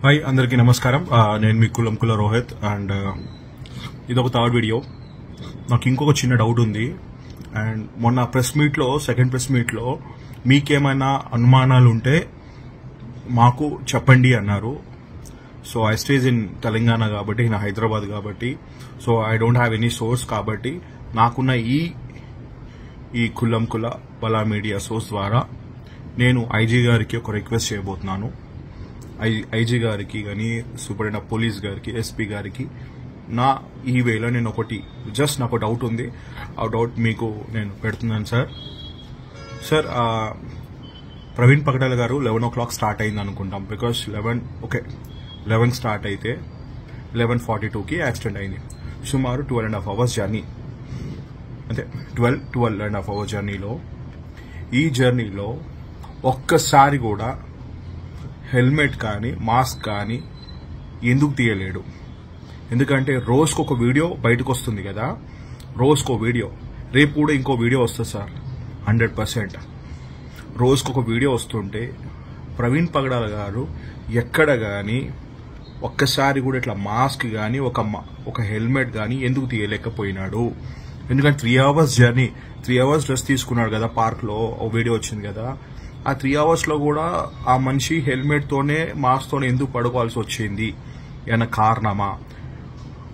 Hi అందరికీ నమస్కారం. నేను మీ కులంకుల రోహిత్ అండ్ ఇదొక థర్డ్ వీడియో. నాకు ఇంకొక చిన్న డౌట్ ఉంది. అండ్ మొన్న ప్రెస్ మీట్లో సెకండ్ ప్రెస్ మీట్లో మీకేమైనా అనుమానాలు ఉంటే మాకు చెప్పండి అన్నారు. So I stage in Telangana కాబట్టి, నా హైదరాబాద్ కాబట్టి, so I don't have any source కాబట్టి నాకున్న ఈ కులంకుల బలా మీడియా సోర్స్ ద్వారా నేను ఐజీ గారికి ఒక రిక్వెస్ట్ చేయబోతున్నాను. ఐజీ గారికి కానీ, సూపరింటెండెంట్ ఆఫ్ పోలీస్ గారికి, ఎస్పీ గారికి నా ఈ వేలో నేను నాకు డౌట్ ఉంది. ఆ డౌట్ మీకు నేను పెడుతున్నాను సార్. ప్రవీణ్ పగడాల గారు 11 o'clock స్టార్ట్ అయింది అనుకుంటాం. బికాస్ 11 స్టార్ట్ అయితే 11:42కి యాక్సిడెంట్ అయింది. సుమారు 12.5 hours జర్నీ, అంటే 12.5 hours జర్నీలో, ఈ జర్నీలో ఒక్కసారి కూడా హెల్మెట్ కానీ మాస్క్ కానీ ఎందుకు తీయలేడు? ఎందుకంటే రోజుకొక వీడియో బయటకు వస్తుంది కదా, రోజుకో వీడియో. రేపు కూడా ఇంకో వీడియో వస్తుంది సార్, 100%. రోజుకొక వీడియో వస్తుంటే ప్రవీణ్ పగడాల గారు ఎక్కడ కానీ ఒక్కసారి కూడా ఇట్లా మాస్క్ కానీ ఒక హెల్మెట్ కానీ ఎందుకు తీయలేకపోయినాడు? ఎందుకంటే 3 hours జర్నీ, 3 hours డ్రెస్ తీసుకున్నాడు కదా, పార్క్ లో ఓ వీడియో వచ్చింది కదా. ఆ 3 hours లో కూడా ఆ మనిషి హెల్మెట్ తోనే మాస్క్ తోనే ఎందుకు పడుకోవాల్సి వచ్చింది? ఏమైనా కారణమా?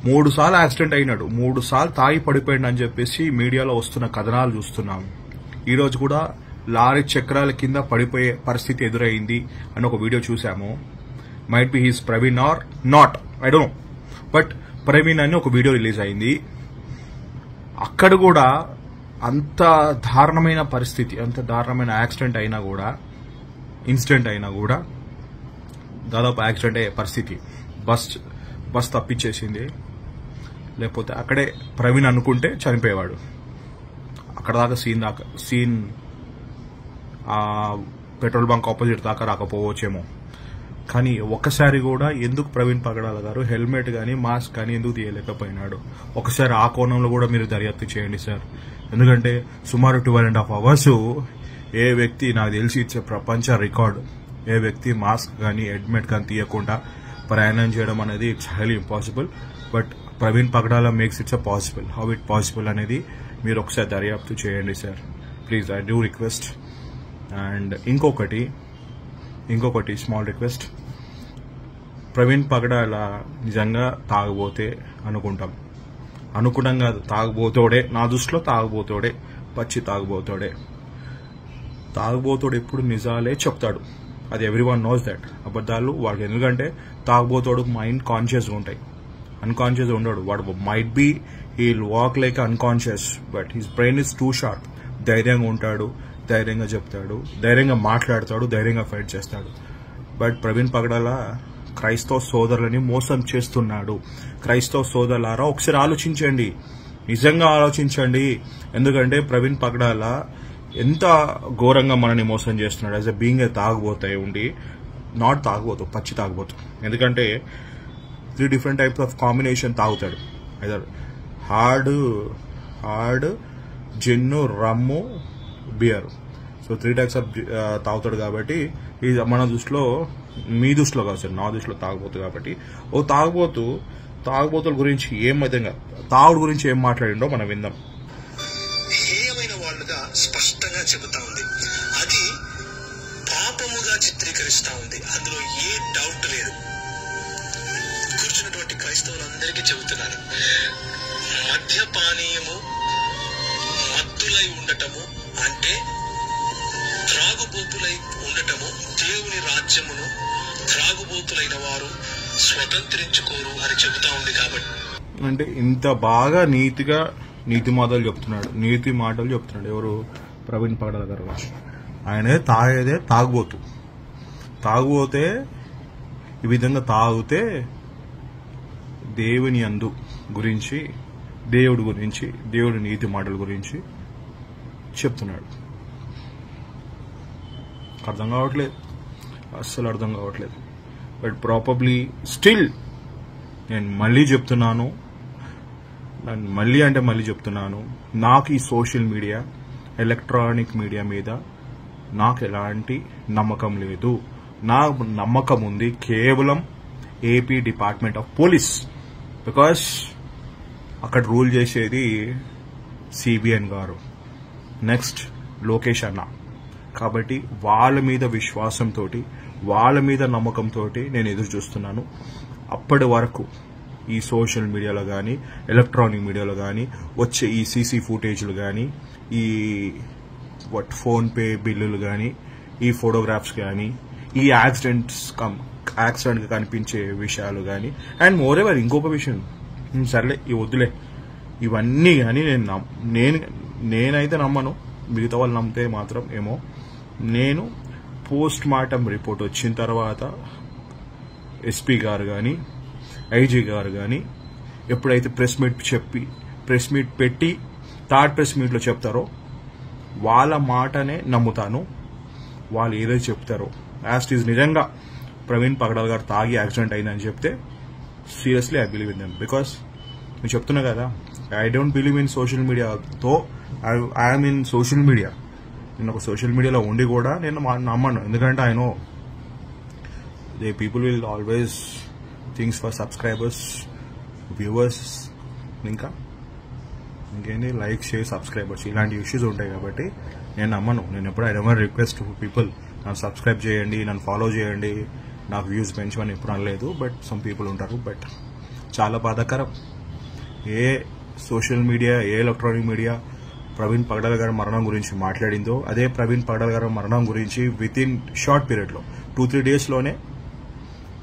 3 సార్లు యాక్సిడెంట్ అయినాడు, 3 సార్లు తాగి పడిపోయాడు అని చెప్పేసి మీడియాలో వస్తున్న కథనాలు చూస్తున్నాం. ఈ రోజు కూడా లారీ చక్రాల కింద పడిపోయే పరిస్థితి ఎదురైంది అని ఒక వీడియో చూసాము. Might be he's Praveen or not, I don't know, but Praveen అని ఒక వీడియో రిలీజ్ అయింది. అక్కడ కూడా అంత దారుణమైన పరిస్థితి, అంత దారుణమైన యాక్సిడెంట్ అయినా కూడా, ఇన్సిడెంట్ అయినా కూడా, దాదాపు యాక్సిడెంట్ అయ్యే పరిస్థితి, బస్ తప్పించేసింది. లేకపోతే అక్కడే ప్రవీణ్ అనుకుంటే చనిపోయేవాడు. అక్కడ దాకా సీన్ ఆ పెట్రోల్ బంక్ ఆపోజిట్ దాకా రాకపోవచ్చేమో. కానీ ఒక్కసారి కూడా ఎందుకు ప్రవీణ్ పగడాల గారు హెల్మెట్ కానీ మాస్క్ కానీ ఎందుకు తీయలేకపోయినాడు? ఒకసారి ఆ కోణంలో కూడా మీరు దర్యాప్తు చేయండి సార్. ఎందుకంటే సుమారు 12.5 hours ఏ వ్యక్తి, నాకు తెలిసి ఇచ్చే ప్రపంచ రికార్డు, ఏ వ్యక్తి మాస్క్ కానీ హెల్మెట్ కానీ తీయకుండా ప్రయాణం చేయడం అనేది it's highly impossible. But Praveen Pagadala makes it's possible. How it possible అనేది మీరు ఒకసారి దర్యాప్తు చేయండి sir, please. I do request. And ఇంకొకటి స్మాల్ రిక్వెస్ట్. ప్రవీణ్ పగడాల నిజంగా తాగబోతే అనుకుంటాం కాదు, తాగబోతోడే. నా దృష్టిలో తాగబోతోడే, పచ్చి తాగబోతోడే. తాగబోతోడు ఎప్పుడు నిజాలే చెప్తాడు, అది ఎవ్రీవన్ నోస్ దట్. అబద్దాలు వాడికి, ఎందుకంటే తాగబోతోడు మైండ్ కాన్షియస్గా ఉంటాయి, అన్కాన్షియస్ ఉండడు. వాడు might be he'll walk like unconscious, but his brain is too sharp. ధైర్యంగా ఉంటాడు, ధైర్యంగా చెప్తాడు, ధైర్యంగా మాట్లాడతాడు, ధైర్యంగా ఫైట్ చేస్తాడు. బట్ ప్రవీణ్ పగడాల క్రైస్తవ సోదరులని మోసం చేస్తున్నాడు. క్రైస్తవ సోదరులారా ఒకసారి ఆలోచించండి, నిజంగా ఆలోచించండి. ఎందుకంటే ప్రవీణ్ పగడాల ఎంత ఘోరంగా మనని మోసం చేస్తున్నాడు. యాజ్ ఎ బీయింగ్ ఏ తాగబోతాయి ఉండి, నాట్ తాగబోతు, పచ్చి తాగబోతు. ఎందుకంటే 3 different types ఆఫ్ కాంబినేషన్ తాగుతాడు. Either hard, gin, rum, beer. So 3 types of తాగుతాడు. కాబట్టి మన దృష్టిలో, మీ దృష్టిలో కాదు సార్, నా దృష్టిలో తాగబోతు. కాబట్టి ఓ తాగుబోతుల గురించి తాగుడు గురించి ఏం మాట్లాడిండో మనం విందాం. హేయమైన వాళ్ళుగా స్పష్టంగా చెబుతా ఉంది, అది పాపముగా చిత్రీకరిస్తా ఉంది. అందులో ఏ డౌట్ లేదు. కూర్చున్నటువంటి క్రైస్తవులందరికీ చెబుతున్నాను, మద్యపానీయము, మత్తులై ఉండటము అంటే త్రాగుబోతులై ఉండటము, దేవుని రాజ్యమును త్రాగుబోతులైన వారు స్వతంత్రించుకోరు అని చెబుతా ఉంది. కాబట్టి అంటే ఇంత బాగా నీతి మాటలు చెప్తున్నాడు ఎవరు? ప్రవీణ్ పగడాల గారు. ఆయనే తాగేదే తాగుబోతే ఈ విధంగా తాగితే దేవుని యందు గురించి, దేవుడి నీతి మాటల గురించి చెప్తున్నాడు. అర్థం కావట్లేదు, అస్సలు అర్థం కావట్లేదు. బట్ ప్రాబబ్లీ స్టిల్ నేను మళ్ళీ చెప్తున్నాను, నాకు ఈ సోషల్ మీడియా, ఎలక్ట్రానిక్ మీడియా మీద నాకు ఎలాంటి నమ్మకం లేదు. నా నమ్మకం ఉంది కేవలం AP department of police. Because అక్కడ రూల్ చేసేది సిబిఎన్ గారు, నెక్స్ట్ లోకేష్ అన్న. కాబట్టి వాళ్ళ మీద విశ్వాసంతో, వాళ్ళ మీద నమ్మకంతో నేను ఎదురు చూస్తున్నాను. అప్పటి వరకు ఈ సోషల్ మీడియాలో కానీ, ఎలక్ట్రానిక్ మీడియాలో కానీ వచ్చే ఈ సీసీ ఫుటేజ్లు కానీ, ఈ ఫోన్పే బిల్లులు కానీ, ఈ ఫోటోగ్రాఫ్స్ కానీ, ఈ యాక్సిడెంట్గా కనిపించే విషయాలు కానీ, అండ్ మోర్ ఎవర్ ఇంకొక విషయం, సర్లే ఇవి వద్దులే, ఇవన్నీ కానీ నేనైతే నమ్మను. మిగతా వాళ్ళు నమ్మితే మాత్రం ఏమో. నేను పోస్ట్ మార్టం రిపోర్ట్ వచ్చిన తర్వాత ఎస్పీ గారు కానీ, ఐజీ గారు కానీ ఎప్పుడైతే ప్రెస్ మీట్ పెట్టి థర్డ్ ప్రెస్ మీట్లో చెప్తారో వాళ్ళ మాటనే నమ్ముతాను. వాళ్ళు ఏదైతే చెప్తారో యాజ్ ఈజ్ నిజంగా ప్రవీణ్ పగడాల్ గారు తాగి యాక్సిడెంట్ అయిందని చెప్తే seriously I believe in them. Because నేను చెప్తున్నా కదా, I don't believe in social మీడియాతో, ఐఎమ్ ఇన్ సోషల్ మీడియా. నేను ఒక సోషల్ మీడియాలో ఉండి కూడా నేను నమ్మను. ఎందుకంటే I know they people will always things for subscribers, viewers, ఇంకేంటి లైక్, షేర్, సబ్స్క్రైబర్స్, ఇలాంటి ఇష్యూస్ ఉంటాయి. కాబట్టి నేను నమ్మను. నేను ఎప్పుడు ఐ నెవర్ రిక్వెస్ట్ పీపుల్ నన్ను సబ్స్క్రైబ్ చేయండి, నన్ను ఫాలో చేయండి, నాకు వ్యూస్ పెంచమని ఎప్పుడు అనలేదు. బట్ సమ్ పీపుల్ ఉంటారు. బట్ చాలా బాధాకరం. ఏ సోషల్ మీడియా, ఏ ఎలక్ట్రానిక్ మీడియా ప్రవీణ్ పగడాల్ గారి మరణం గురించి మాట్లాడిందో, అదే ప్రవీణ్ పగడాల్ గారి మరణం గురించి విత్ ఇన్ షార్ట్ పీరియడ్లో 2-3 డేస్లోనే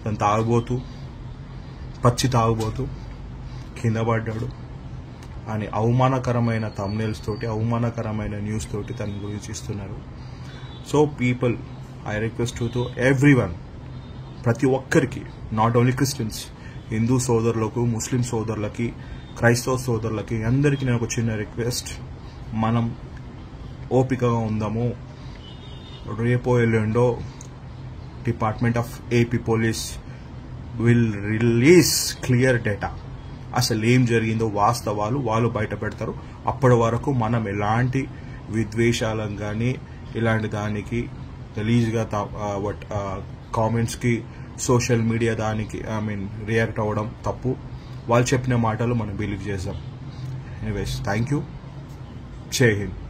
తను పచ్చి తాగుబోతూ కింద పడ్డాడు అని అవమానకరమైన థంబ్నెయిల్స్ తోటి, అవమానకరమైన న్యూస్ తోటి తన గురించి ఇస్తున్నారు. So people, I request to everyone, ప్రతి ఒక్కరికి, నాట్ ఓన్లీ క్రిస్టియన్స్, హిందూ సోదరులకు, ముస్లిం సోదరులకి, క్రైస్తవ సోదరులకి అందరికీ నేను ఒక చిన్న రిక్వెస్ట్, మనం ఓపికగా ఉందాము. రేపో ఎల్లుండో department of AP police will release clear data. అసలు ఏం జరిగిందో వాస్తవాలు వాళ్ళు బయట పెడతారు. అప్పటి వరకు మనం ఎలాంటి విద్వేషాలను కానీ ఇలాంటి దానికి గలీజ్గా కామెంట్స్కి సోషల్ మీడియా దానికి రియాక్ట్ అవ్వడం తప్పు. వాళ్ళు చెప్పిన మాటలు మనం బిలీవ్ చేద్దాం. Anyways, thank you. జై హింద్.